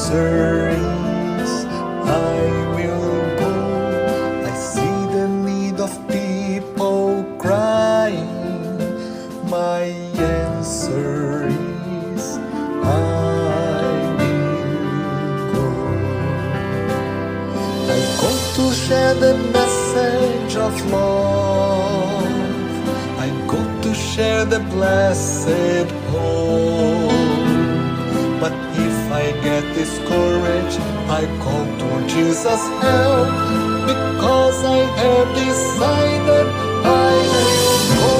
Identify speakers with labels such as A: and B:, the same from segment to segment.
A: answer is, I will go. I see the need of people crying. My answer is, I will go. I go to share the message of love. I go to share the blessed hope. But if I get discouraged, I call to Jesus' help, because I have decided I will go.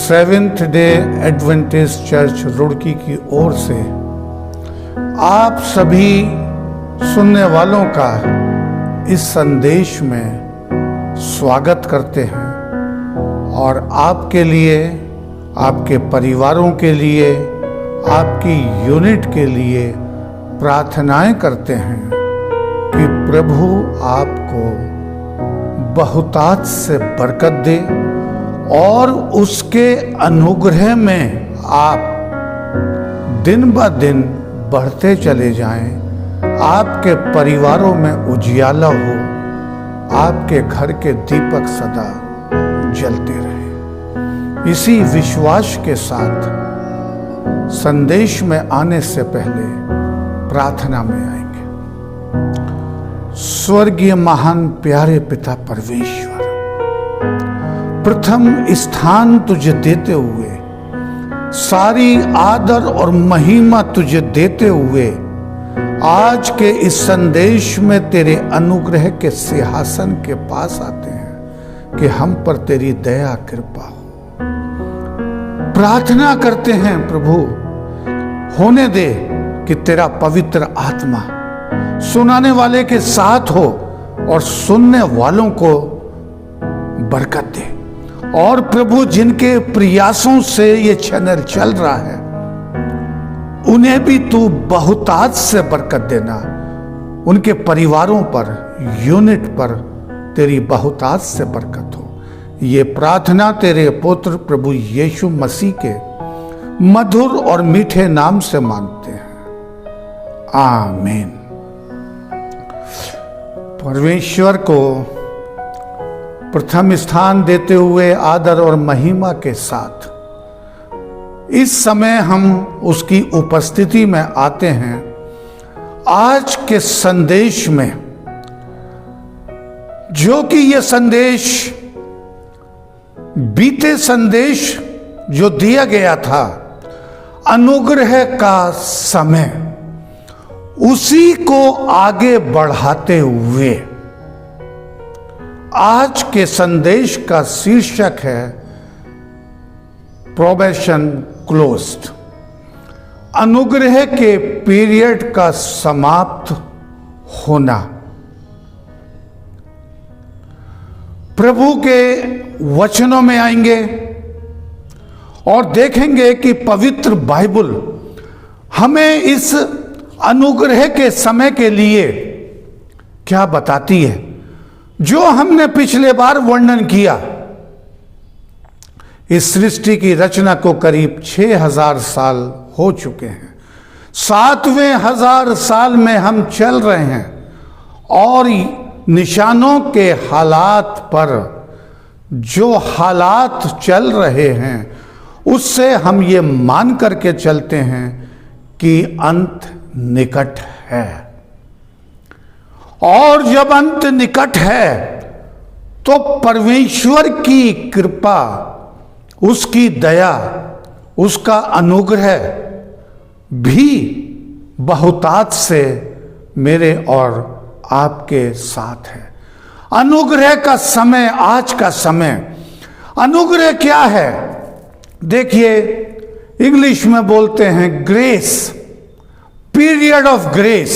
B: Seventh day Adventist church Roorkee की ओर से आप सभी सुनने वालों का इस संदेश में स्वागत करते हैं और आपके लिए, आपके परिवारों के लिए, आपकी यूनिट के लिए प्रार्थनाएं करते हैं कि प्रभु आपको बहुतायत से बरकत दे और उसके अनुग्रह में आप दिन ब दिन बढ़ते चले जाएं, आपके परिवारों में उजियाला हो, आपके घर के दीपक सदा जलते रहें। इसी विश्वास के साथ संदेश में आने से पहले प्रार्थना में आएंगे। स्वर्गीय महान प्यारे पिता परमेश्वर, प्रथम स्थान तुझे देते हुए, सारी आदर और महिमा तुझे देते हुए आज के इस संदेश में तेरे अनुग्रह के सिंहासन के पास आते हैं कि हम पर तेरी दया कृपा हो। प्रार्थना करते हैं प्रभु, होने दे कि तेरा पवित्र आत्मा सुनाने वाले के साथ हो और सुनने वालों को बरकत दे। और प्रभु, जिनके प्रयासों से ये चैनल चल रहा है, उन्हें भी तू बहुतायत से बरकत देना। उनके परिवारों पर, यूनिट पर तेरी बहुतायत से बरकत हो। ये प्रार्थना तेरे पुत्र प्रभु यीशु मसीह के मधुर और मीठे नाम से मांगते हैं, आमीन। परमेश्वर को प्रथम स्थान देते हुए आदर और महिमा के साथ इस समय हम उसकी उपस्थिति में आते हैं। आज के संदेश में, जो कि यह संदेश बीते संदेश जो दिया गया था, अनुग्रह का समय, उसी को आगे बढ़ाते हुए आज के संदेश का शीर्षक है प्रोबेशन क्लोज्ड, अनुग्रह के पीरियड का समाप्त होना। प्रभु के वचनों में आएंगे और देखेंगे कि पवित्र बाइबल हमें इस अनुग्रह के समय के लिए क्या बताती है। जो हमने पिछले बार वर्णन किया, इस सृष्टि की रचना को करीब 6000 साल हो चुके हैं। 7वें 1000 साल में हम चल रहे हैं और निशानों के हालात पर, जो हालात चल रहे हैं, उससे हम ये मान करके चलते हैं कि अंत निकट है। और जब अंत निकट है तो परमेश्वर की कृपा, उसकी दया, उसका अनुग्रह भी बहुतायत से मेरे और आपके साथ है। अनुग्रह का समय, आज का समय, अनुग्रह क्या है? देखिए, इंग्लिश में बोलते हैं grace, period of grace.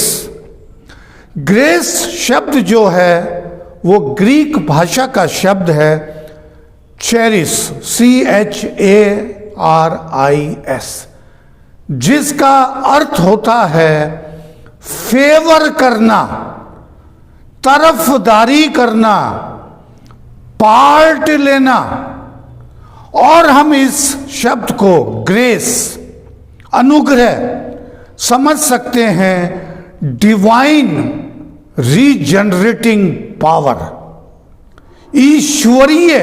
B: Grace शब्द जो है वो ग्रीक भाषा का शब्द है चेरिस, CHARIS, जिसका अर्थ होता है फेवर करना, तरफदारी करना, पार्ट लेना। और हम इस शब्द को ग्रेस, अनुग्रह, समझ सकते हैं डिवाइन रीजनरेटिंग पावर, ईश्वरीय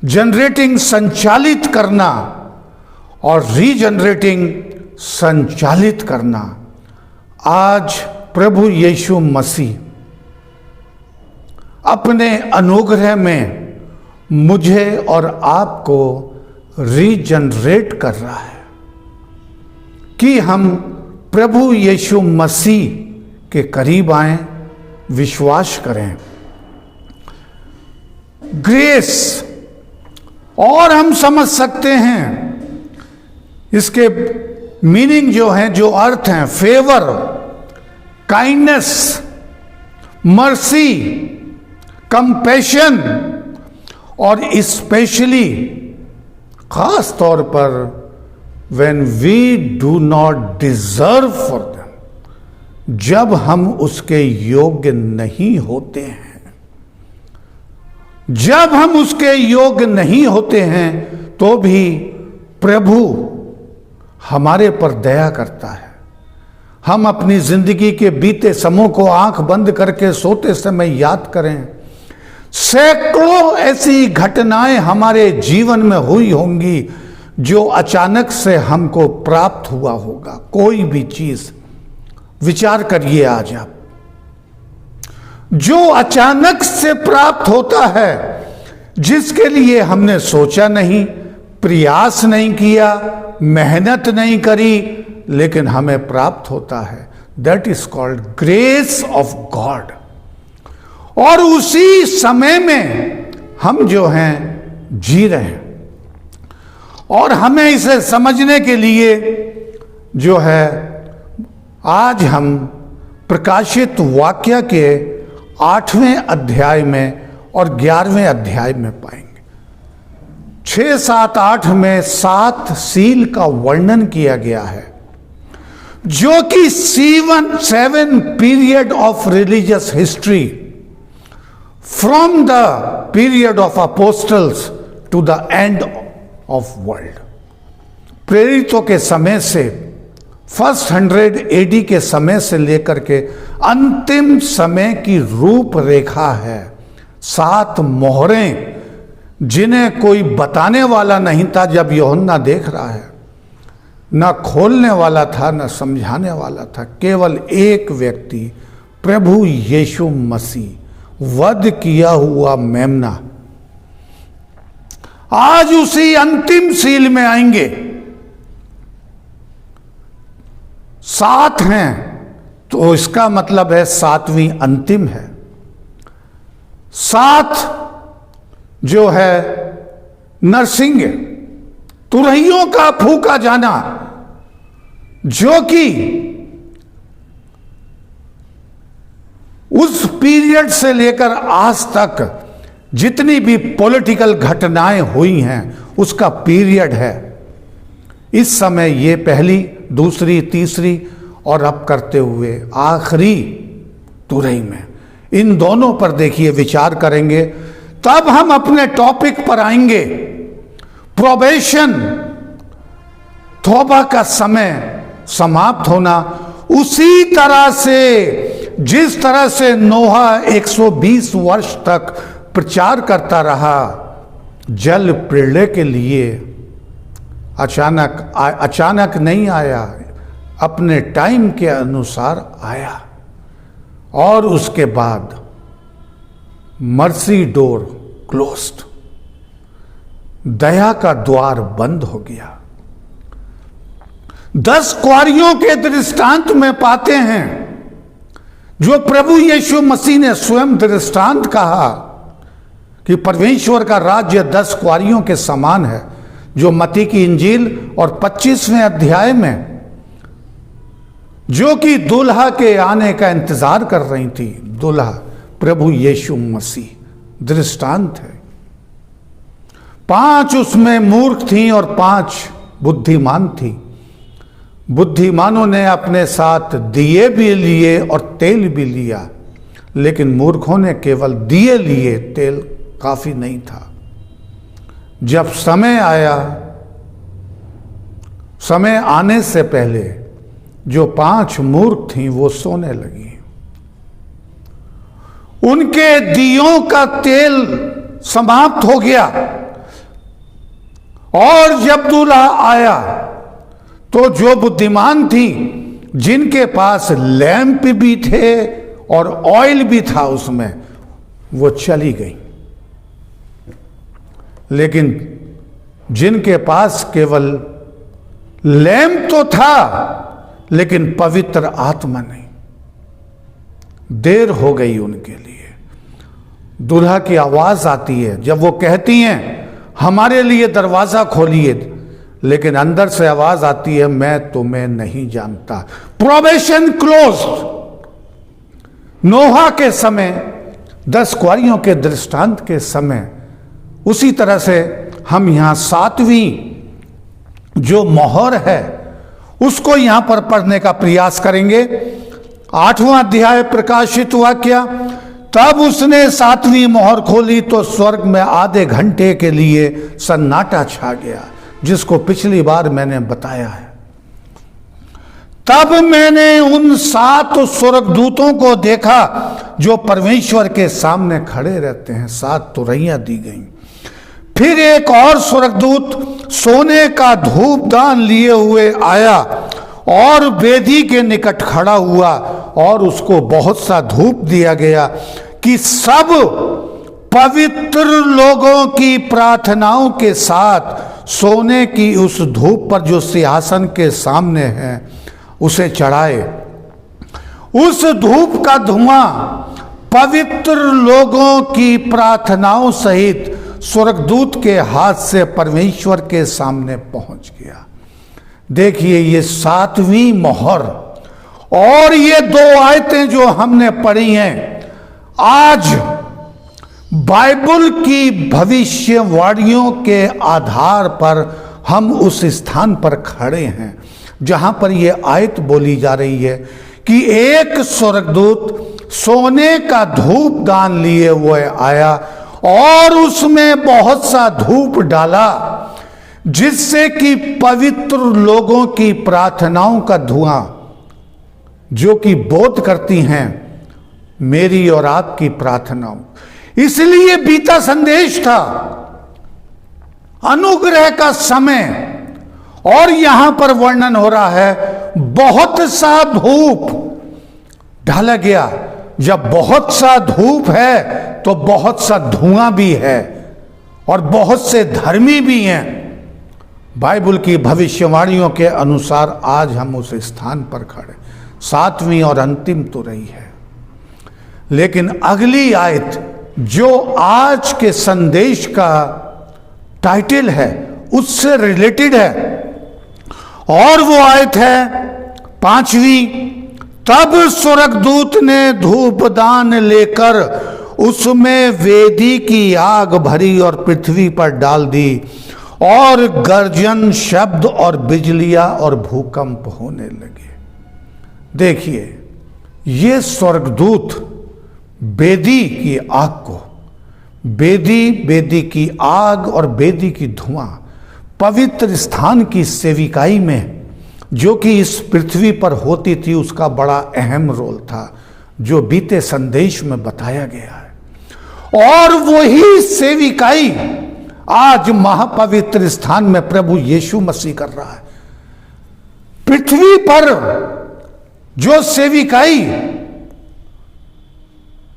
B: जनरेटिंग संचालित करना और रीजनरेटिंग संचालित करना। आज प्रभु यीशु मसीह अपने अनुग्रह में मुझे और आपको रीजनरेट कर रहा है कि हम प्रभु यीशु मसीह के करीब आएं, विश्वास करें। ग्रेस और हम समझ सकते हैं इसके मीनिंग जो हैं, जो अर्थ हैं, फेवर, काइंडनेस, मर्सी, कंपैशन और स्पेशली खास तौर पर when we do not deserve for them, जब हम उसके योग्य नहीं होते हैं, जब हम उसके योग्य नहीं होते हैं तो भी प्रभु हमारे पर दया करता है। हम अपनी जिंदगी के बीते समयों को आंख बंद करके सोते समय याद करें, सैकड़ों ऐसी घटनाएं हमारे जीवन में हुई होंगी जो अचानक से हमको प्राप्त हुआ होगा। कोई भी चीज विचार करिए आज आप, जो अचानक से प्राप्त होता है, जिसके लिए हमने सोचा नहीं, प्रयास नहीं किया, मेहनत नहीं करी, लेकिन हमें प्राप्त होता है। That is called grace of God. और उसी समय में हम जो हैं जी रहे हैं। और हमें इसे समझने के लिए जो है आज हम प्रकाशित वाक्य के 8वें अध्याय में और 11वें अध्याय में पाएंगे। 6, 7, 8 में 7 सील का वर्णन किया गया है, जो कि 7 period of religious history from the period of apostles to the end of world, प्रेरितों के समय से 100 AD के समय से लेकर के अंतिम समय की रूपरेखा है। 7 मोहरें जिन्हें कोई बताने वाला नहीं था जब यूहन्ना देख रहा है, ना खोलने वाला था ना समझाने वाला था, केवल एक व्यक्ति प्रभु यीशु मसीह, वध किया हुआ मेमना। आज उसी अंतिम सील में आएंगे। 7 हैं तो इसका मतलब है 7वीं अंतिम है। 7 जो है नरसिंह, तुरहियों का फूका जाना, जो कि उस पीरियड से लेकर आज तक जितनी भी पॉलिटिकल घटनाएं हुई हैं उसका पीरियड है। इस समय ये पहली, दूसरी, तीसरी और अब करते हुए आखिरी तुरही में, इन दोनों पर देखिए विचार करेंगे, तब हम अपने टॉपिक पर आएंगे। प्रोबेशन, तौबा का समय समाप्त होना, उसी तरह से जिस तरह से नोहा 120 वर्ष तक प्रचार करता रहा, जल प्रलय के लिए अचानक नहीं आया, अपने टाइम के अनुसार आया। और उसके बाद मर्सी डोर क्लोज्ड, दया का द्वार बंद हो गया। 10 कुआरियों के दृष्टांत में पाते हैं, जो प्रभु यीशु मसीह ने स्वयं दृष्टांत कहा कि परमेश्वर का राज्य 10 कुआरियों के समान है, जो मत्ती की इंजील और 25वें अध्याय में जो कि दूल्हा के आने का इंतजार कर रही थी। दूल्हा प्रभु यीशु मसीह दृष्टांत है। 5 उसमें मूर्ख थीं और 5 बुद्धिमान थी। बुद्धिमानों ने अपने साथ दिए भी लिए और तेल भी लिया, लेकिन मूर्खों ने केवल दिए लिए, तेल काफी नहीं था। जब समय आया, समय आने से पहले जो 5 मूर्ख थीं वो सोने लगी। उनके दियों का तेल समाप्त हो गया और जब दूल्हा आया तो जो बुद्धिमान थी, जिनके पास लैंप भी थे और ऑयल भी था उसमें, वो चली गई। लेकिन जिनके पास केवल लैंप तो था लेकिन पवित्र आत्मा नहीं, देर हो गई उनके लिए। दूल्हा की आवाज आती है जब वो कहती हैं हमारे लिए दरवाजा खोलिए, लेकिन अंदर से आवाज आती है मैं तुम्हें नहीं जानता। Probation closed. नोहा के समय 10 कुंवारियों के दृष्टांत के समय उसी तरह से हम यहां 7वीं जो मोहर है उसको यहां पर पढ़ने का प्रयास करेंगे। 8वां अध्याय प्रकाशित वाक्य। तब उसने 7वीं मोहर खोली तो स्वर्ग में आधे घंटे के लिए सन्नाटा छा गया, जिसको पिछली बार मैंने बताया है। तब मैंने उन 7 स्वर्गदूतों को देखा जो परमेश्वर के सामने खड़े रहते हैं। 7 तुरैयां दी गई। फिर एक और स्वर्गदूत सोने का धूपदान लिए हुए आया और वेदी के निकट खड़ा हुआ और उसको बहुत सा धूप दिया गया कि सब पवित्र लोगों की प्रार्थनाओं के साथ सोने की उस धूप पर जो सिंहासन के सामने है उसे चढ़ाए। उस धूप का धुआं पवित्र लोगों की प्रार्थनाओं सहित स्वर्गदूत के हाथ से परमेश्वर के सामने पहुंच गया। देखिए ये 7वीं मोहर और ये 2 आयतें जो हमने पढ़ी हैं, आज बाइबल की भविष्यवाणियों के आधार पर हम उस स्थान पर खड़े हैं जहां पर यह आयत बोली जा रही है कि एक स्वर्गदूत सोने का धूप दान लिए हुए आया और उसमें बहुत सा धूप डाला, जिससे कि पवित्र लोगों की प्रार्थनाओं का धुआं, जो कि बोध करती हैं मेरी और आपकी प्रार्थनाओं। इसलिए बीता संदेश था अनुग्रह का समय, और यहां पर वर्णन हो रहा है बहुत सा धूप डाला गया। जब बहुत सा धूप है तो बहुत सा धुआं भी है और बहुत से धर्मी भी हैं। बाइबल की भविष्यवाणियों के अनुसार आज हम उस स्थान पर खड़े। 7वीं और अंतिम तो रही है, लेकिन अगली आयत जो आज के संदेश का टाइटल है उससे रिलेटेड है, और वो आयत है 5वीं। तब स्वर्गदूत ने धूपदान लेकर उसमें वेदी की आग भरी और पृथ्वी पर डाल दी, और गर्जन शब्द और बिजलियां और भूकंप होने लगे। देखिए ये स्वर्गदूत वेदी की आग को, वेदी की आग और वेदी की धुआं पवित्र स्थान की सेविकाई में जो कि इस पृथ्वी पर होती थी उसका बड़ा अहम रोल था, जो बीते संदेश में बताया गया है। और वही सेविकाई आज महापवित्र स्थान में प्रभु यीशु मसीह कर रहा है। पृथ्वी पर जो सेविकाई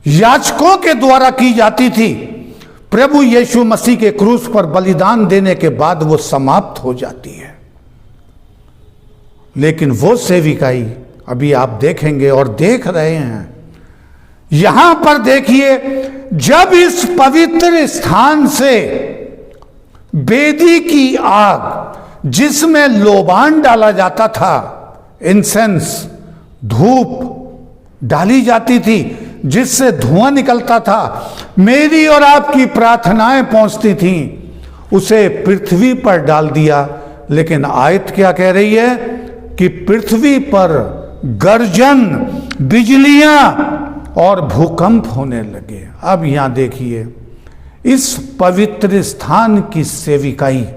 B: याजकों के द्वारा की जाती थी, प्रभु यीशु मसीह के क्रूस पर बलिदान देने के बाद वो समाप्त हो जाती है। लेकिन वो सेविकाई अभी आप देखेंगे और देख रहे हैं। यहां पर देखिए, जब इस पवित्र स्थान से वेदी की आग जिसमें लोबान डाला जाता था, इंसेंस, धूप डाली जाती थी जिससे धुआं निकलता था, मेरी और आपकी प्रार्थनाएं पहुंचती थीं, उसे पृथ्वी पर डाल दिया। लेकिन आयत क्या कह रही है कि पृथ्वी पर गर्जन, बिजलियां और भूकंप होने लगे। अब यहां देखिए, इस पवित्र स्थान की सेविकाई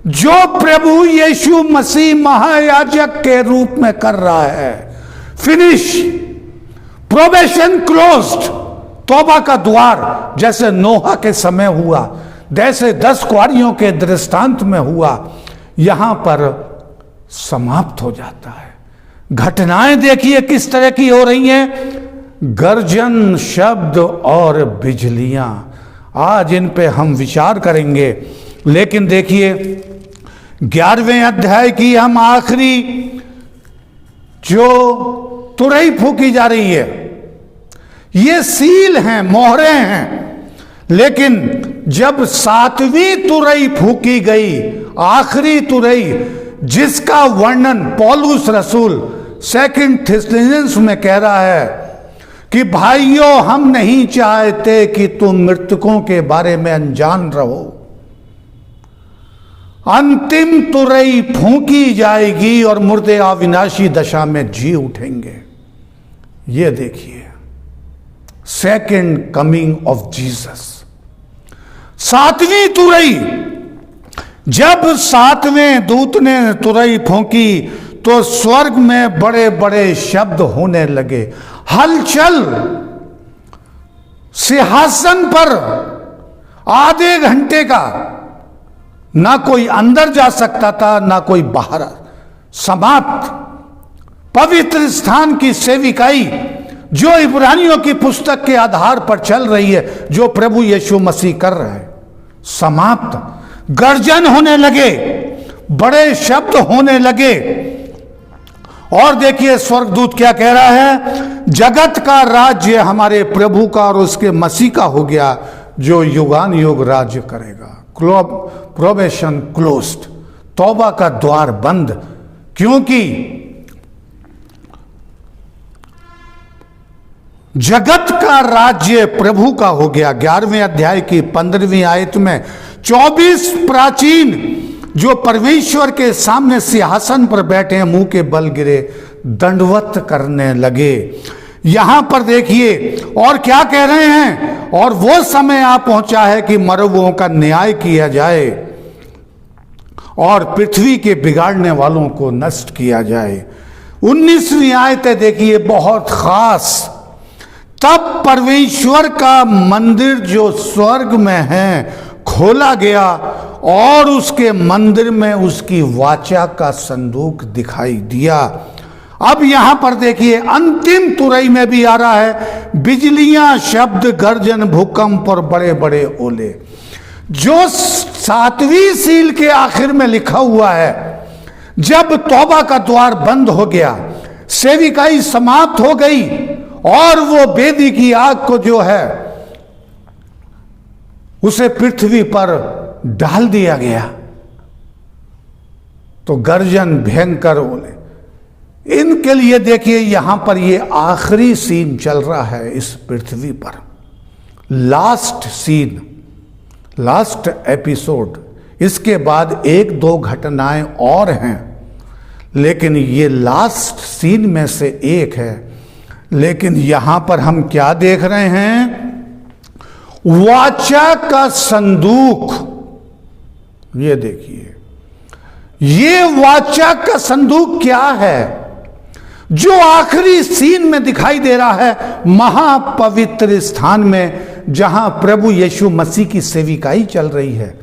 B: जो प्रभु यीशु मसीह महायाजक के रूप में कर रहा है, फिनिश, प्रोबेशन क्लोज्ड, तौबा का द्वार जैसे नोहा के समय हुआ, जैसे 10 कुआरियों के दृष्टांत में हुआ, यहां पर समाप्त हो जाता है। घटनाएं देखिए किस तरह की हो रही हैं, गर्जन, शब्द और बिजलियां। आज इन पे हम विचार करेंगे। लेकिन देखिए 11वें अध्याय की हम आखिरी जो तुरही फूकी जा रही है, ये सील हैं, मोहरे हैं। लेकिन जब 7वीं तुरही फूकी गई, आखिरी तुरही, जिसका वर्णन पौलुस रसूल 2 थिस्सलुनीसियंस में कह रहा है कि भाइयों, हम नहीं चाहते कि तुम मृतकों के बारे में अनजान रहो। अंतिम तुरही फूंकी जाएगी और मुर्दे अविनाशी दशा में जी उठेंगे। ये देखिए, सेकंड कमिंग ऑफ जीसस। 7वीं तुरही, जब 7वें दूत ने तुरही फूंकी तो स्वर्ग में बड़े बड़े शब्द होने लगे, हलचल। सिंहासन पर आधे घंटे का ना कोई अंदर जा सकता था, ना कोई बाहर। समाप्त। पवित्र स्थान की सेविकाई जो इब्रानियों की पुस्तक के आधार पर चल रही है, जो प्रभु यीशु मसीह कर रहे हैं, समाप्त। गर्जन होने लगे, बड़े शब्द होने लगे। और देखिए स्वर्गदूत क्या कह रहा है, जगत का राज्य हमारे प्रभु का और उसके मसीह का हो गया, जो युगान युग राज्य करेगा। प्रोबेशन क्लोज्ड, तौबा का द्वार बंद, क्योंकि जगत का राज्य प्रभु का हो गया। 11वें अध्याय की 15वीं आयत में 24 प्राचीन जो परमेश्वर के सामने सिंहासन पर बैठे हैं, मुंह के बल गिरे, दंडवत करने लगे। यहां पर देखिए और क्या कह रहे हैं, और वो समय आ पहुंचा है कि मरबुओं का न्याय किया जाए और पृथ्वी के बिगाड़ने वालों को नष्ट किया जाए। 19वीं आयत देखिए, बहुत खास। तब परमेश्वर का मंदिर जो स्वर्ग में है खोला गया और उसके मंदिर में उसकी वाचा का संदूक दिखाई दिया। अब यहां पर देखिए अंतिम तुरही में भी आ रहा है, बिजलियां, शब्द, गर्जन, भूकंप और बड़े बड़े ओले। जो 7वीं सील के आखिर में लिखा हुआ है, जब तौबा का द्वार बंद हो गया, सेविकाई समाप्त हो गई और वो बेदी की आग को जो है उसे पृथ्वी पर डाल दिया गया, तो गर्जन, भयंकर ओले, इनके लिए देखिए यहां पर ये आखिरी सीन चल रहा है इस पृथ्वी पर। Last scene, last episode. इसके बाद 1-2 घटनाएं और हैं, लेकिन ये लास्ट सीन में से एक है। लेकिन यहां पर हम क्या देख रहे हैं, वाचा का संदूक। ये देखिए, ये वाचा का संदूक क्या है जो आखिरी सीन में दिखाई दे रहा है, महापवित्र स्थान में जहां प्रभु यीशु मसीह की सेविकाई चल रही है।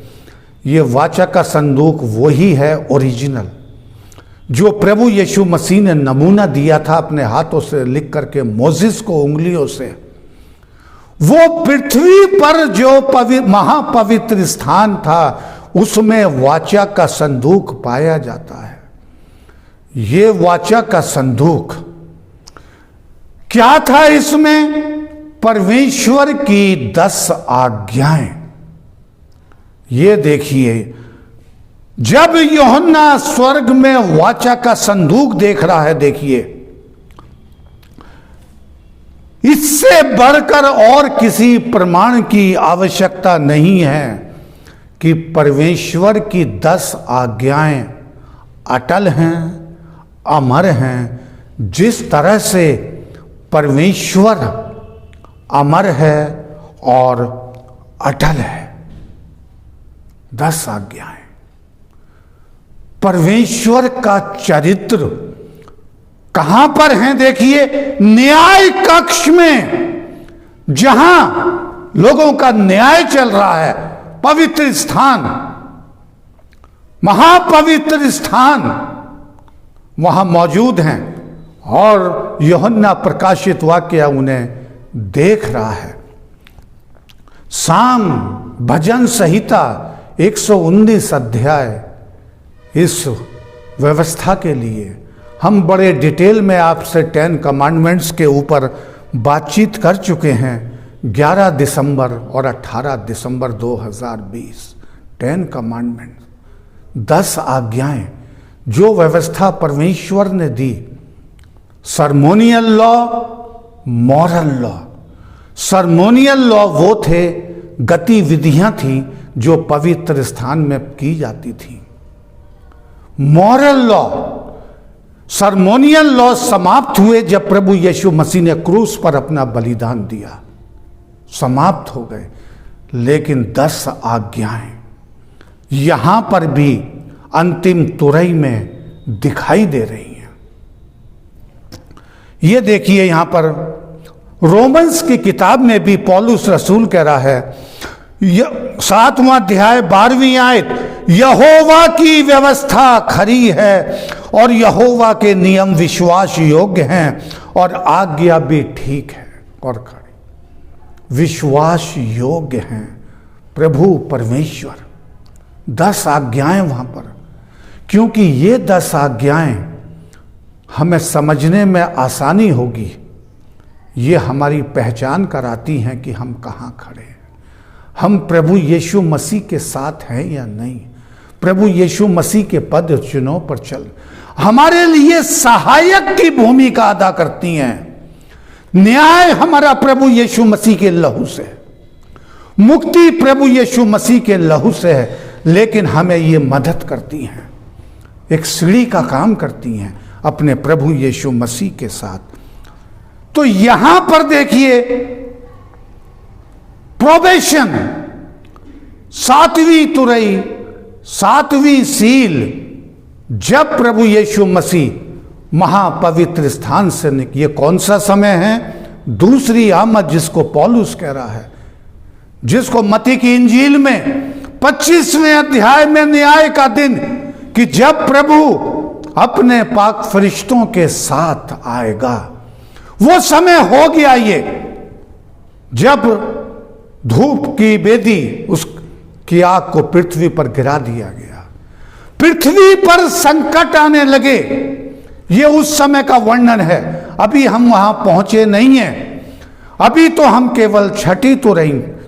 B: ये वाचा का संदूक वही है ओरिजिनल, जो प्रभु यीशु मसीह ने नमूना दिया था अपने हाथों से लिख करके मोजिस को उंगलियों से। वो पृथ्वी पर जो महापवित्र स्थान था उसमें वाचा का संदूक पाया जाता है। ये वाचा का संदूक क्या था, इसमें परमेश्वर की 10 आज्ञाएं। ये देखिए जब यूहन्ना स्वर्ग में वाचा का संदूक देख रहा है, देखिए, इससे बढ़कर और किसी प्रमाण की आवश्यकता नहीं है कि परमेश्वर की 10 आज्ञाएं अटल हैं, अमर हैं। जिस तरह से परमेश्वर अमर है और अटल है। 10 आज्ञाएं। परमेश्वर का चरित्र कहां पर है? देखिए, न्याय कक्ष में, जहां लोगों का न्याय चल रहा है, पवित्र स्थान, महापवित्र स्थान, वहां मौजूद हैं और यूहन्ना प्रकाशित वाक्य उन्हें देख रहा है। साम भजन संहिता 119 अध्याय इस व्यवस्था के लिए हम बड़े डिटेल में आपसे 10 कमांडमेंट्स के ऊपर बातचीत कर चुके हैं। 11 दिसंबर और 18 दिसंबर 2020 10 कमांडमेंट, 10 आज्ञाएं, जो व्यवस्था परमेश्वर ने दी। सर्मोनियल लॉ, मॉरल लॉ। सर्मोनियल लॉ वो थे, गतिविधियां थी जो पवित्र स्थान में की जाती थी। मॉरल लॉ, सर्मोनियल लॉ समाप्त हुए जब प्रभु यीशु मसीह ने क्रूस पर अपना बलिदान दिया, समाप्त हो गए। लेकिन 10 आज्ञाएं यहां पर भी अंतिम तुरई में दिखाई दे रही हैं। ये देखिए, यहां पर रोमन्स की किताब में भी पौलुस रसूल कह रहा है, 7वां अध्याय 12वीं आयत, यहोवा की व्यवस्था खरी है और यहोवा के नियम विश्वास योग्य हैं और आज्ञा भी ठीक है और खरी, विश्वास योग्य हैं। प्रभु परमेश्वर, 10 आज्ञाएं वहां पर, क्योंकि ये 10 आज्ञाएं हमें समझने में आसानी होगी। ये हमारी पहचान कराती हैं कि हम कहाँ खड़े हैं, हम प्रभु यीशु मसीह के साथ हैं या नहीं, प्रभु यीशु मसीह के पद चिन्हों पर चल, हमारे लिए सहायक की भूमिका अदा करती हैं। न्याय हमारा प्रभु यीशु मसीह के लहू से, मुक्ति प्रभु यीशु मसीह के लहू से है, लेकिन हमें ये मदद करती हैं, एक सीढ़ी का काम करती हैं अपने प्रभु यीशु मसीह के साथ। तो यहां पर देखिए, प्रोबेशन, 7वीं तुरई, 7वीं सील, जब प्रभु यीशु मसीह महापवित्र स्थान से निकले। ये कौन सा समय है? दूसरी आमद, जिसको पौलुस कह रहा है, जिसको मत्ती की इंजील में 25वें अध्याय में न्याय का दिन, कि जब प्रभु अपने पाक फरिश्तों के साथ आएगा। वो समय हो गया ये, जब धूप की बेदी उसकी आग को पृथ्वी पर गिरा दिया गया, पृथ्वी पर संकट आने लगे। ये उस समय का वर्णन है। अभी हम वहां पहुंचे नहीं हैं, अभी तो हम केवल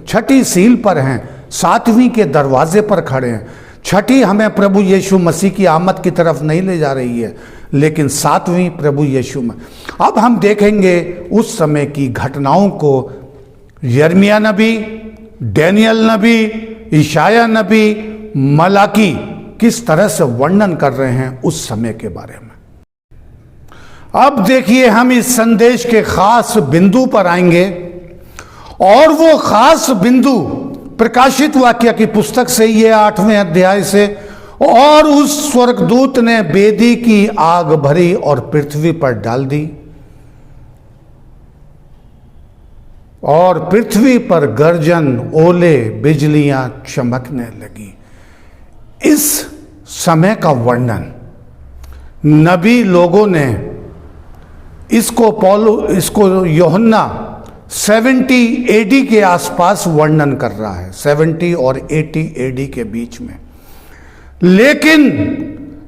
B: छठी सील पर हैं, 7वीं के दरवाजे पर खड़े हैं। छठी हमें प्रभु यीशु मसीह की आमद की तरफ नहीं ले जा रही है, लेकिन 7वीं प्रभु यीशु में। अब हम देखेंगे उस समय की घटनाओं को। यिर्मयाह नबी, डैनियल नबी, ईशाया नबी, मलाकी किस तरह से वर्णन कर रहे हैं उस समय के बारे में। अब देखिए, हम इस संदेश के खास बिंदु पर आएंगे, और वो खास बिंदु प्रकाशित वाक्य की पुस्तक से ये 8वें अध्याय से, और उस स्वर्गदूत ने बेदी की आग भरी और पृथ्वी पर डाल दी, और पृथ्वी पर गर्जन, ओले, बिजलियां चमकने लगी। इस समय का वर्णन नबी लोगों ने इसको यूहन्ना 70 एडी के आसपास वर्णन कर रहा है, 70 और 80 एडी के बीच में। लेकिन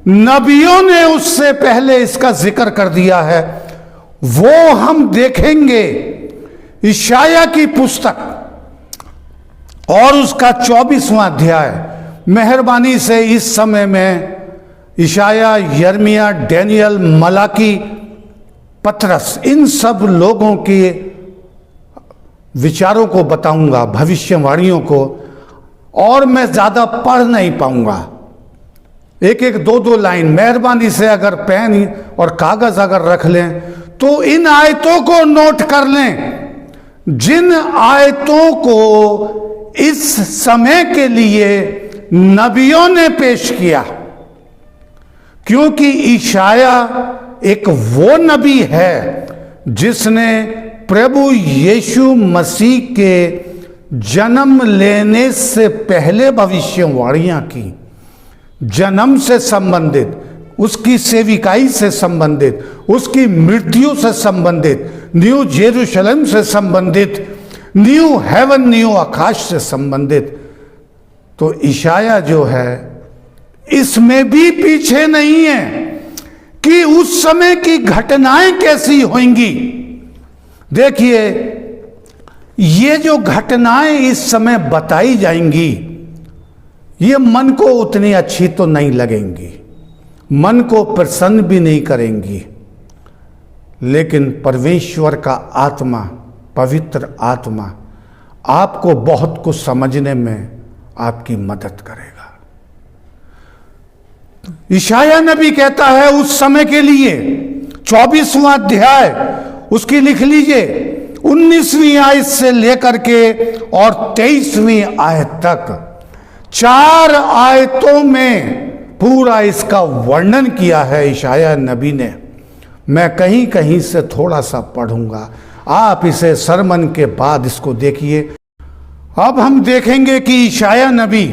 B: नबियों ने उससे पहले इसका जिक्र कर दिया है। वो हम देखेंगे ईशाया की पुस्तक और उसका 24वां अध्याय मेहरबानी से इस समय में इशाया, यर्मिया, डैनियल, मलाकी, पतरस, इन सब लोगों के विचारों को बताऊंगा, भविष्यवाणियों को, और मैं ज़्यादा पढ़ नहीं पाऊंगा। एक एक दो दो लाइन मेहरबानी से अगर पेन और कागज़ अगर रख लें तो इन आयतों को नोट कर लें, जिन आयतों को इस समय के लिए नबियों ने पेश किया। क्योंकि इशाया एक वो नबी है जिसने प्रभु यीशु मसीह के जन्म लेने से पहले भविष्यवाणियां की, जन्म से संबंधित, उसकी सेविकाई से संबंधित, उसकी मृत्यु से संबंधित, न्यू जेरूशलेम से संबंधित, न्यू हेवन, न्यू आकाश से संबंधित। तो इशाया जो है इसमें भी पीछे नहीं है कि उस समय की घटनाएं कैसी होंगी। देखिए, ये जो घटनाएं इस समय बताई जाएंगी ये मन को उतनी अच्छी तो नहीं लगेंगी, मन को प्रसन्न भी नहीं करेंगी, लेकिन परमेश्वर का आत्मा, पवित्र आत्मा आपको बहुत कुछ समझने में आपकी मदद करेगा। इशाया नबी कहता है उस समय के लिए, 24वां अध्याय उसकी लिख लीजिए, 19वीं आयत से लेकर के और 23वीं आयत तक, 4 आयतों में पूरा इसका वर्णन किया है इशाया नबी ने। मैं कहीं कहीं से थोड़ा सा पढ़ूंगा, आप इसे सरमन के बाद इसको देखिए। अब हम देखेंगे कि इशाया नबी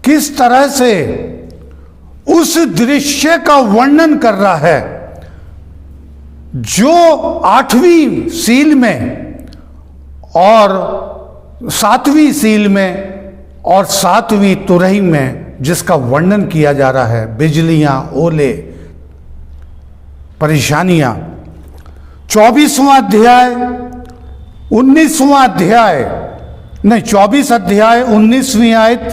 B: किस तरह से उस दृश्य का वर्णन कर रहा है जो 8वीं सील में और 7वीं सील में और 7वीं तुरही में जिसका वर्णन किया जा रहा है, बिजलियां, ओले, परेशानियां। 24वां अध्याय, 19वां अध्याय, नहीं 24 अध्याय 19वीं आयत,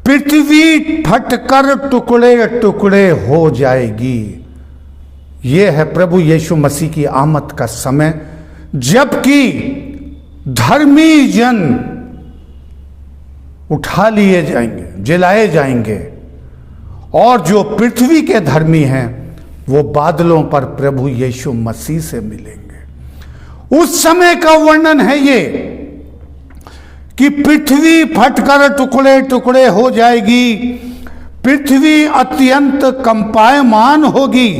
B: पृथ्वी फटकर टुकड़े टुकड़े हो जाएगी। यह है प्रभु यीशु मसीह की आमद का समय, जबकि धर्मी जन उठा लिए जाएंगे, जलाए जाएंगे, और जो पृथ्वी के धर्मी हैं वो बादलों पर प्रभु यीशु मसीह से मिलेंगे। उस समय का वर्णन है ये कि पृथ्वी फटकर टुकड़े टुकड़े हो जाएगी, पृथ्वी अत्यंत कंपायमान होगी,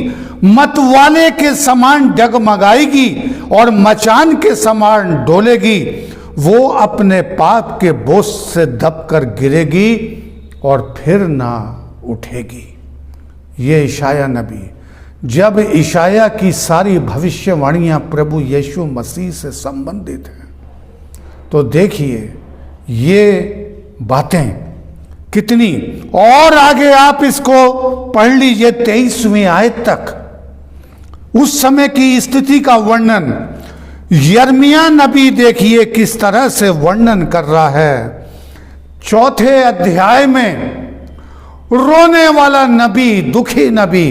B: मतवाले के समान डगमगाएगी और मचान के समान डोलेगी। वो अपने पाप के बोझ से दबकर गिरेगी और फिर ना उठेगी। ये इशाया नबी, जब इशाया की सारी भविष्यवाणियां प्रभु यीशु मसीह से संबंधित हैं, तो देखिए ये बातें कितनी, और आगे आप इसको पढ़ लीजिए 23वीं आयत तक, उस समय की स्थिति का वर्णन। यर्मिया नबी देखिए किस तरह से वर्णन कर रहा है। 4थे अध्याय में रोने वाला नबी, दुखी नबी,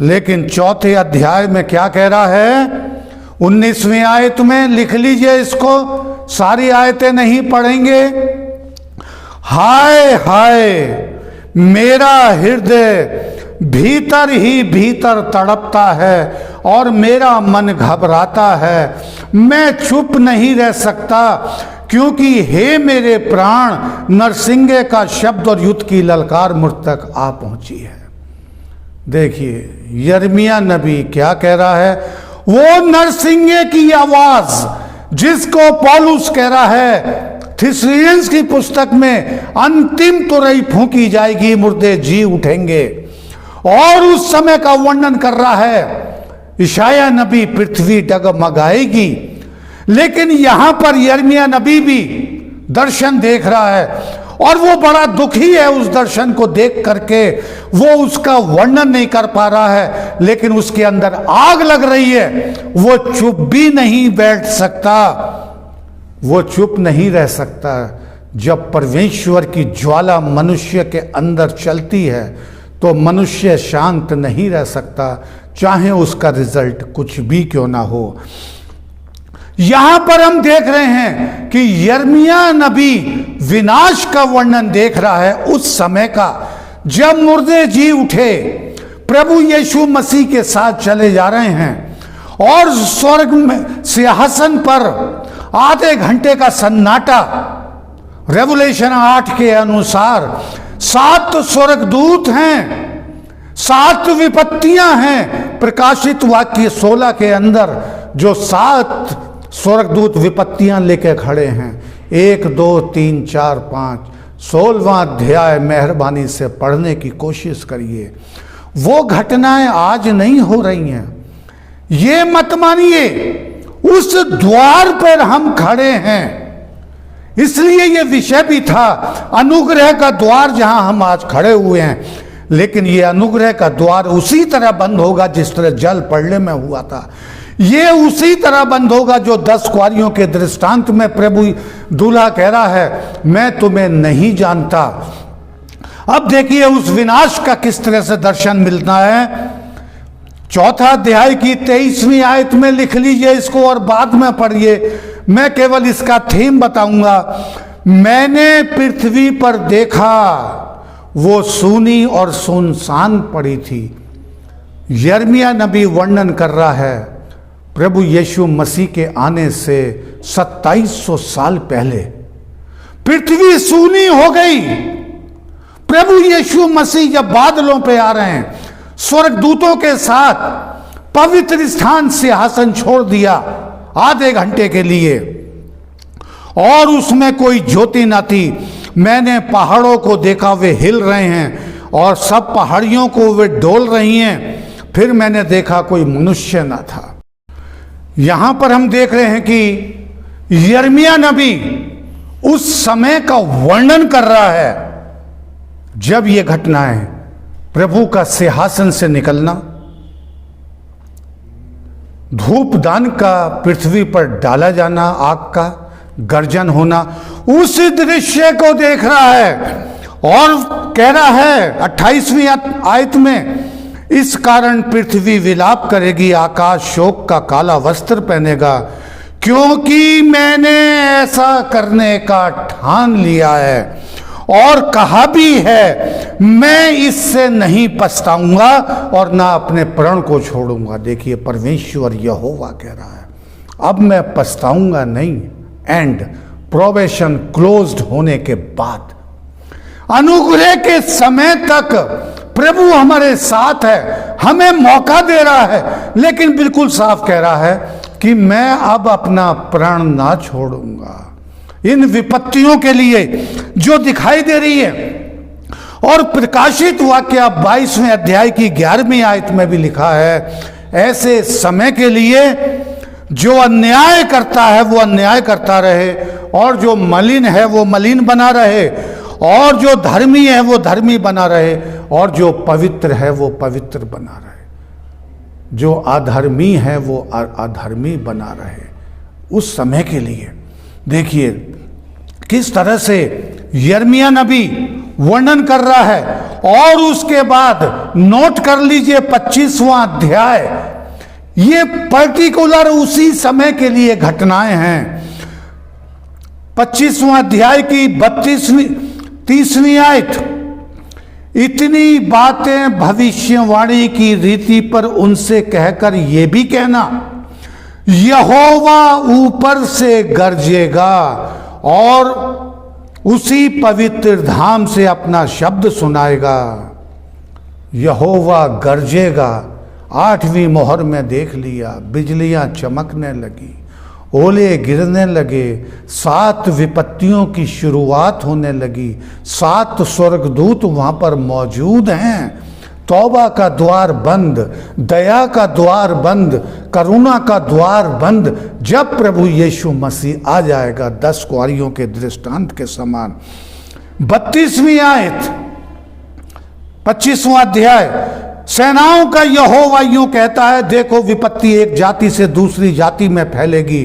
B: लेकिन 4थे अध्याय में क्या कह रहा है? 19वीं आयत में, लिख लीजिए इसको, सारी आयतें नहीं पढ़ेंगे। हाय हाय मेरा हृदय भीतर ही भीतर तड़पता है और मेरा मन घबराता है, मैं चुप नहीं रह सकता, क्योंकि हे मेरे प्राण, नरसिंगे का शब्द और युद्ध की ललकार मुझ तक आ पहुंची है। देखिए यर्मिया नबी क्या कह रहा है, वो नरसिंगे की आवाज जिसको पौलुस कह रहा है थिस्सलुनीस की पुस्तक में, अंतिम तुरही फूंकी जाएगी, मुर्दे जी उठेंगे, और उस समय का वर्णन कर रहा है। इशाया नबी पृथ्वी डगमगाएगी, लेकिन यहां पर यर्मिया नबी भी दर्शन देख रहा है और वो बड़ा दुखी है उस दर्शन को देख करके। वो उसका वर्णन नहीं कर पा रहा है, लेकिन उसके अंदर आग लग रही है, वो चुप भी नहीं बैठ सकता, वो चुप नहीं रह सकता। जब परमेश्वर की ज्वाला मनुष्य के अंदर चलती है तो मनुष्य शांत नहीं रह सकता, चाहे उसका रिजल्ट कुछ भी क्यों ना हो। यहां पर हम देख रहे हैं कि यिर्मयाह नबी विनाश का वर्णन देख रहा है उस समय का, जब मुर्दे जी उठे, प्रभु यीशु मसीह के साथ चले जा रहे हैं और स्वर्ग में सिंहासन पर आधे घंटे का सन्नाटा। रेवलेशन 8 के अनुसार 7 स्वर्गदूत हैं, 7 विपत्तियां हैं। प्रकाशित वाक्य 16 के अंदर जो 7 स्वर्गदूत विपत्तियां लेके खड़े हैं, 1 2 3 4 5, 16वां अध्याय मेहरबानी से पढ़ने की कोशिश करिए। वो घटनाएं आज नहीं हो रही हैं, ये मत मानिए। उस द्वार पर हम खड़े हैं, इसलिए ये विषय भी था, अनुग्रह का द्वार जहां हम आज खड़े हुए हैं। लेकिन ये अनुग्रह का द्वार उसी तरह बंद होगा जिस तरह जल पड़ने में हुआ था। ये उसी तरह बंद होगा जो 10 कुआरियों के दृष्टांत में प्रभु दूल्हा कह रहा है, मैं तुम्हें नहीं जानता। अब देखिए उस विनाश का किस तरह से दर्शन मिलता है। 4 अध्याय की 23वीं आयत में लिख लीजिए इसको और बाद में पढ़िए, मैं केवल इसका थीम बताऊंगा। मैंने पृथ्वी पर देखा, वो सूनी और सुनसान पड़ी थी। यिर्मयाह नबी वर्णन कर रहा है प्रभु यीशु मसीह के आने से 2700 साल पहले पृथ्वी सूनी हो गई। प्रभु यीशु मसीह जब बादलों पे आ रहे हैं, स्वर्गदूतों के साथ पवित्र स्थान सिंहासन छोड़ दिया आधे घंटे के लिए, और उसमें कोई ज्योति न थी। मैंने पहाड़ों को देखा, वे हिल रहे हैं, और सब पहाड़ियों को वे डोल रही हैं। फिर मैंने देखा कोई मनुष्य न था। यहां पर हम देख रहे हैं कि यिर्मयाह नबी उस समय का वर्णन कर रहा है जब ये घटनाएं, प्रभु का सिंहासन से निकलना, धूप दान का पृथ्वी पर डाला जाना, आग का गर्जन होना, उस दृश्य को देख रहा है और कह रहा है 28वीं आयत में, इस कारण पृथ्वी विलाप करेगी, आकाश शोक का काला वस्त्र पहनेगा, क्योंकि मैंने ऐसा करने का ठान लिया है और कहा भी है, मैं इससे नहीं पछताऊंगा और ना अपने प्रण को छोड़ूंगा। देखिए परमेश्वर यहोवा कह रहा है, अब मैं पछताऊंगा नहीं। एंड प्रोबेशन क्लोज्ड होने के बाद, अनुग्रह के समय तक प्रभु हमारे साथ है, हमें मौका दे रहा है, लेकिन बिल्कुल साफ कह रहा है कि मैं अब अपना प्राण ना छोड़ूंगा इन विपत्तियों के लिए जो दिखाई दे रही है। और प्रकाशित वाक्य 22वें अध्याय की 11वीं आयत में भी लिखा है, ऐसे समय के लिए जो अन्याय करता है वो अन्याय करता रहे, और जो मलिन है वो मलिन बना रहे, और जो धर्मी है वो धर्मी बना रहे, और जो पवित्र है वो पवित्र बना रहे, जो अधर्मी है वो अधर्मी बना रहे। उस समय के लिए देखिए किस तरह से यिर्मयाह नबी वर्णन कर रहा है। और उसके बाद नोट कर लीजिए 25वां अध्याय, ये पर्टिकुलर उसी समय के लिए घटनाएं हैं। 25वां अध्याय की 30वीं आयत, इतनी बातें भविष्यवाणी की रीति पर उनसे कहकर ये भी कहना, यहोवा ऊपर से गरजेगा और उसी पवित्र धाम से अपना शब्द सुनाएगा। यहोवा गरजेगा, 8वीं मोहर में देख लिया, बिजलियां चमकने लगी, ओले गिरने लगे, 7 विपत्तियों की शुरुआत होने लगी, 7 स्वर्गदूत वहां पर मौजूद हैं। तौबा का द्वार बंद, दया का द्वार बंद, करुणा का द्वार बंद। जब प्रभु यीशु मसीह आ जाएगा 10 कुआरियों के दृष्टांत के समान। 32वीं आयत 25वां अध्याय, सेनाओं का यहोवा यूं कहता है, देखो विपत्ति एक जाति से दूसरी जाति में फैलेगी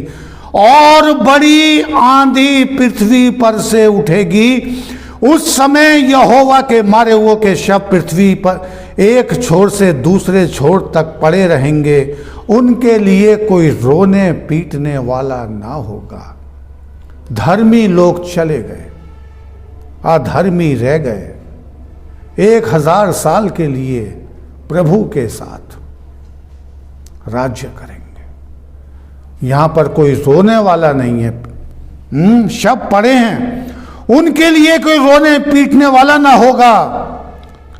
B: और बड़ी आंधी पृथ्वी पर से उठेगी। उस समय यहोवा के मारे हुओं के शव पृथ्वी पर एक छोर से दूसरे छोर तक पड़े रहेंगे। उनके लिए कोई रोने पीटने वाला ना होगा। धर्मी लोग चले गए, अधर्मी रह गए। 1000 साल के लिए प्रभु के साथ राज्य करेंगे। यहां पर कोई रोने वाला नहीं है। शव पड़े हैं, उनके लिए कोई रोने पीटने वाला ना होगा।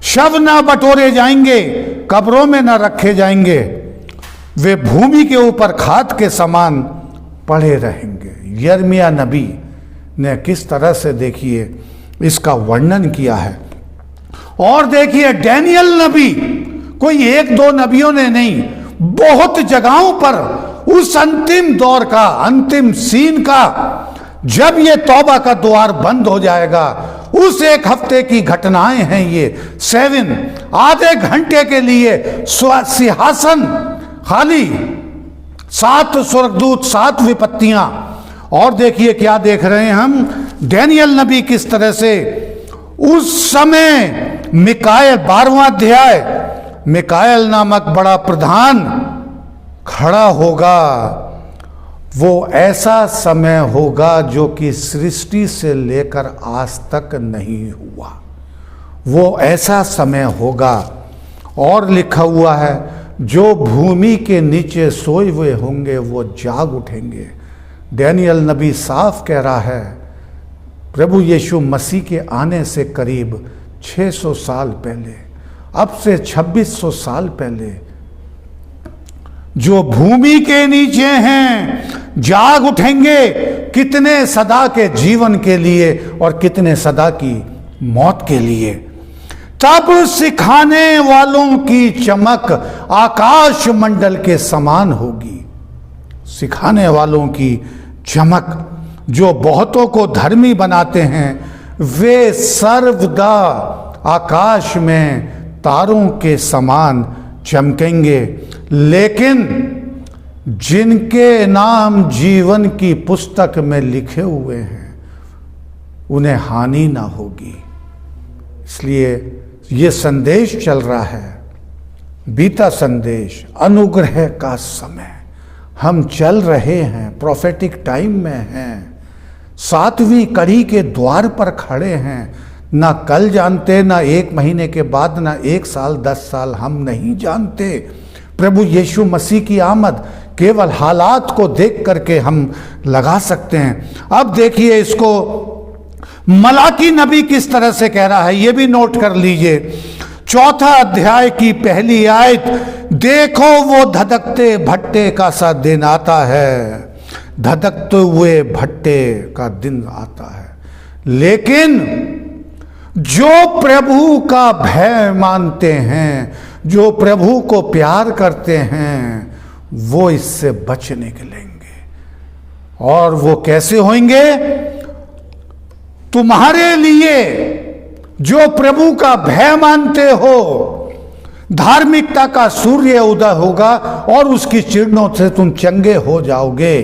B: शव ना बटोरे जाएंगे, कब्रों में ना रखे जाएंगे। वे भूमि के ऊपर खाद के समान पड़े रहेंगे। यिर्मयाह नबी ने किस तरह से देखिए इसका वर्णन किया है। और देखिए डैनियल नबी, कोई 1-2 नबियों ने नहीं, बहुत जगहों पर उस अंतिम दौर का, अंतिम सीन का, जब ये तौबा का द्वार बंद हो जाएगा, उस 1 हफ्ते की घटनाएं हैं ये। 7 आधे घंटे के लिए सिंहासन खाली, 7 स्वर्गदूत, 7 विपत्तियां। और देखिए क्या देख रहे हैं हम, डैनियल नबी किस तरह से उस समय मिकाएल 12वां अध्याय, मिकाएल नामक बड़ा प्रधान खड़ा होगा। वो ऐसा समय होगा जो कि सृष्टि से लेकर आज तक नहीं हुआ। वो ऐसा समय होगा। और लिखा हुआ है, जो भूमि के नीचे सोए हुए होंगे वो जाग उठेंगे। डैनियल नबी साफ कह रहा है, प्रभु यीशु मसीह के आने से करीब 600 साल पहले, अब से 2600 साल पहले, जो भूमि के नीचे हैं जाग उठेंगे। कितने सदा के जीवन के लिए और कितने सदा की मौत के लिए। तब सिखाने वालों की चमक आकाश मंडल के समान होगी। सिखाने वालों की चमक, जो बहुतों को धर्मी बनाते हैं, वे सर्वदा आकाश में तारों के समान चमकेंगे। लेकिन जिनके नाम जीवन की पुस्तक में लिखे हुए हैं, उन्हें हानि ना होगी। इसलिए ये संदेश चल रहा है, बीता संदेश, अनुग्रह का समय। हम चल रहे हैं, प्रोफेटिक टाइम में हैं, 7वीं कड़ी के द्वार पर खड़े हैं। ना कल जानते, ना 1 महीने के बाद, ना 1 साल 10 साल, हम नहीं जानते प्रभु यीशु मसीह की आमद। केवल हालात को देख करके हम लगा सकते हैं। अब देखिए इसको मलाकी नबी किस तरह से कह रहा है, ये भी नोट कर लीजिए। 4 अध्याय की पहली आयत, देखो वो धधकते भट्टे का सा दिन आता है। धधकते हुए भट्टे का दिन आता है, लेकिन जो प्रभु का भय मानते हैं, जो प्रभु को प्यार करते हैं, वो इससे बच निकलेंगे। और वो कैसे होंगे? तुम्हारे लिए जो प्रभु का भय मानते हो, धार्मिकता का सूर्य उदय होगा और उसकी किरणों से तुम चंगे हो जाओगे।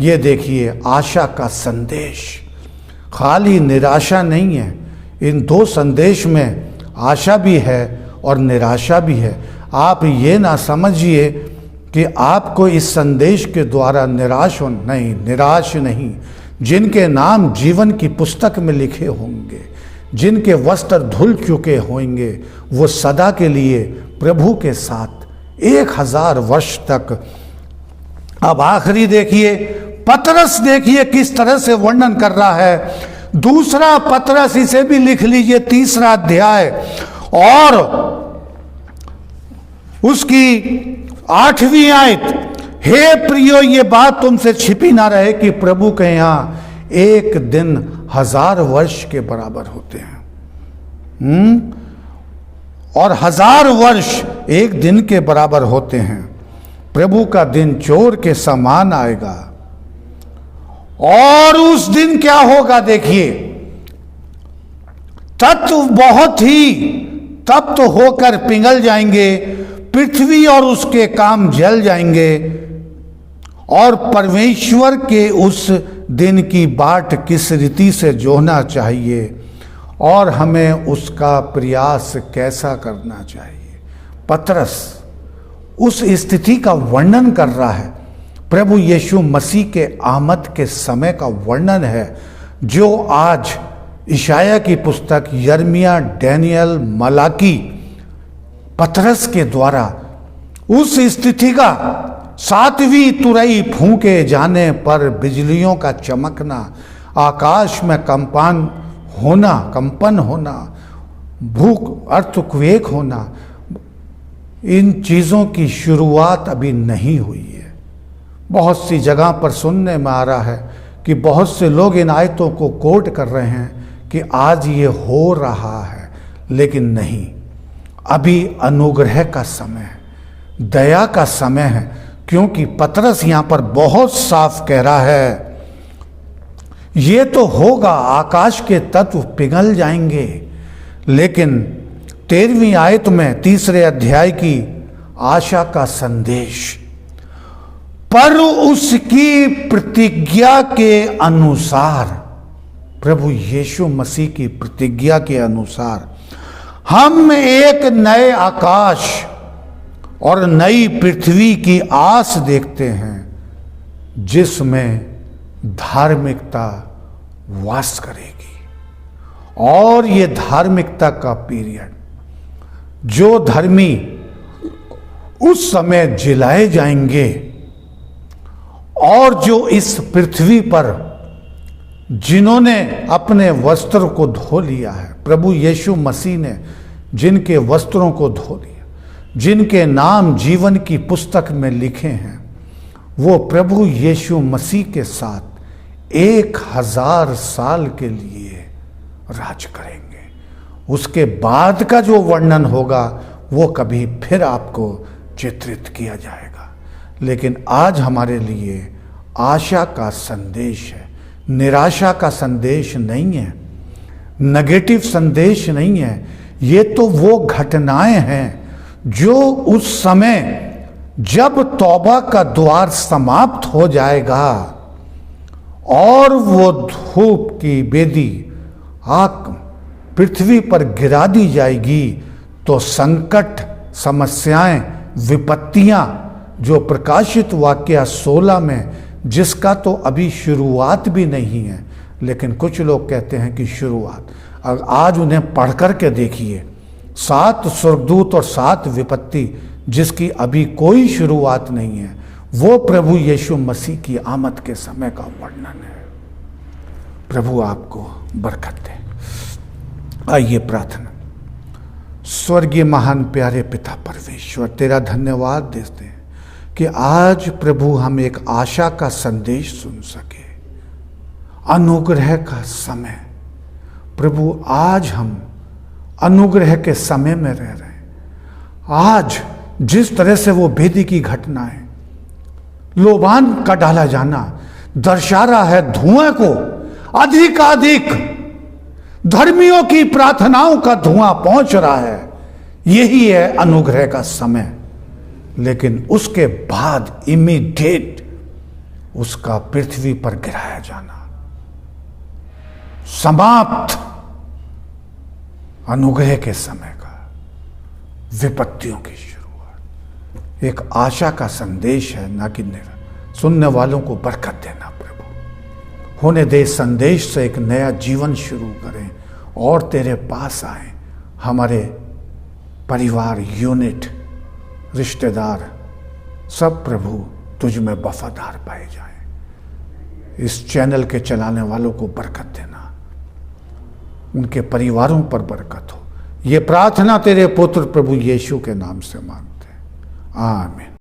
B: ये देखिए आशा का संदेश, खाली निराशा नहीं है। इन 2 संदेश में आशा भी है और निराशा भी है। आप ये ना समझिए कि आपको इस संदेश के द्वारा निराश नहीं। जिनके नाम जीवन की पुस्तक में लिखे होंगे, जिनके वस्त्र धुल चुके होंगे, वो सदा के लिए प्रभु के साथ 1000 वर्ष तक। अब आखिरी देखिए, पतरस देखिए किस तरह से वर्णन कर रहा है। दूसरा पतरस, इसे भी लिख लीजिए, 3 अध्याय और उसकी 8वीं आयत। हे प्रियो, ये बात तुमसे छिपी ना रहे कि प्रभु के यहाँ एक दिन 1000 वर्ष के बराबर होते हैं। और 1000 वर्ष एक दिन के बराबर होते हैं। प्रभु का दिन चोर के समान आएगा। और उस दिन क्या होगा देखिए, तत्व बहुत ही तप्त होकर पिघल जाएंगे, पृथ्वी और उसके काम जल जाएंगे, और परमेश्वर के उस दिन की बाट किस रीति से जोहना चाहिए और हमें उसका प्रयास कैसा करना चाहिए। पतरस उस स्थिति का वर्णन कर रहा है, प्रभु यीशु मसीह के आमद के समय का वर्णन है, जो आज इशाया की पुस्तक, यर्मिया, डैनियल, मलाकी, पतरस के द्वारा उस स्थिति का, सातवीं तुरई फूंके जाने पर बिजलियों का चमकना, आकाश में कंपन होना, भूख अर्थक्वेक होना, इन चीज़ों की शुरुआत अभी नहीं हुई है। बहुत सी जगह पर सुनने में आ रहा है कि बहुत से लोग इन आयतों को कोट कर रहे हैं कि आज ये हो रहा है, लेकिन नहीं, अभी अनुग्रह का समय है, दया का समय है, क्योंकि पतरस यहां पर बहुत साफ कह रहा है, ये तो होगा, आकाश के तत्व पिघल जाएंगे, लेकिन 13वीं आयत में 3 अध्याय की आशा का संदेश, पर उसकी प्रतिज्ञा के अनुसार, प्रभु यीशु मसीह की प्रतिज्ञा के अनुसार हम एक नए आकाश और नई पृथ्वी की आस देखते हैं जिसमें धार्मिकता वास करेगी। और ये धार्मिकता का पीरियड, जो धर्मी उस समय जिलाए जाएंगे और जो इस पृथ्वी पर जिन्होंने अपने वस्त्र को धो लिया है, प्रभु यीशु मसीह ने जिनके वस्त्रों को धो लिया, जिनके नाम जीवन की पुस्तक में लिखे हैं, वो प्रभु यीशु मसीह के साथ 1000 साल के लिए राज करेंगे। उसके बाद का जो वर्णन होगा वो कभी फिर आपको चित्रित किया जाएगा। लेकिन आज हमारे लिए आशा का संदेश है, निराशा का संदेश नहीं है, नेगेटिव संदेश नहीं है। ये तो वो घटनाएं हैं जो उस समय जब तौबा का द्वार समाप्त हो जाएगा और वो धूप की बेदी आग पृथ्वी पर गिरा दी जाएगी, तो संकट, समस्याएं, विपत्तियां, जो प्रकाशित वाक्य 16 में, जिसका तो अभी शुरुआत भी नहीं है, लेकिन कुछ लोग कहते हैं कि शुरुआत, आज उन्हें पढ़ कर के देखिए, 7 स्वर्गदूत और 7 विपत्ति, जिसकी अभी कोई शुरुआत नहीं है, वो प्रभु यीशु मसीह की आमद के समय का वर्णन है। प्रभु आपको बरकत दे। आइए प्रार्थना। स्वर्गीय महान प्यारे पिता परमेश्वर, तेरा धन्यवाद देते हैं कि आज प्रभु हम एक आशा का संदेश सुन सके, अनुग्रह का समय। प्रभु आज हम अनुग्रह के समय में रह रहे हैं। आज जिस तरह से वो भेदी की घटनाएं, लोबान का डाला जाना दर्शा रहा है धुआं को, अधिकाधिक धर्मियों की प्रार्थनाओं का धुआं पहुंच रहा है, यही है अनुग्रह का समय। लेकिन उसके बाद इमीडिएट उसका पृथ्वी पर गिराया जाना, समाप्त अनुग्रह के समय का, विपत्तियों की शुरुआत। एक आशा का संदेश है, ना कि सुनने वालों को बरकत देना। प्रभु होने दे संदेश से एक नया जीवन शुरू करें और तेरे पास आए। हमारे परिवार, यूनिट, रिश्तेदार सब प्रभु तुझ में वफादार पाए जाएं। इस चैनल के चलाने वालों को बरकत देना, उनके परिवारों पर बरकत हो। ये प्रार्थना तेरे पुत्र प्रभु यीशु के नाम से मांगते हैं, आमीन।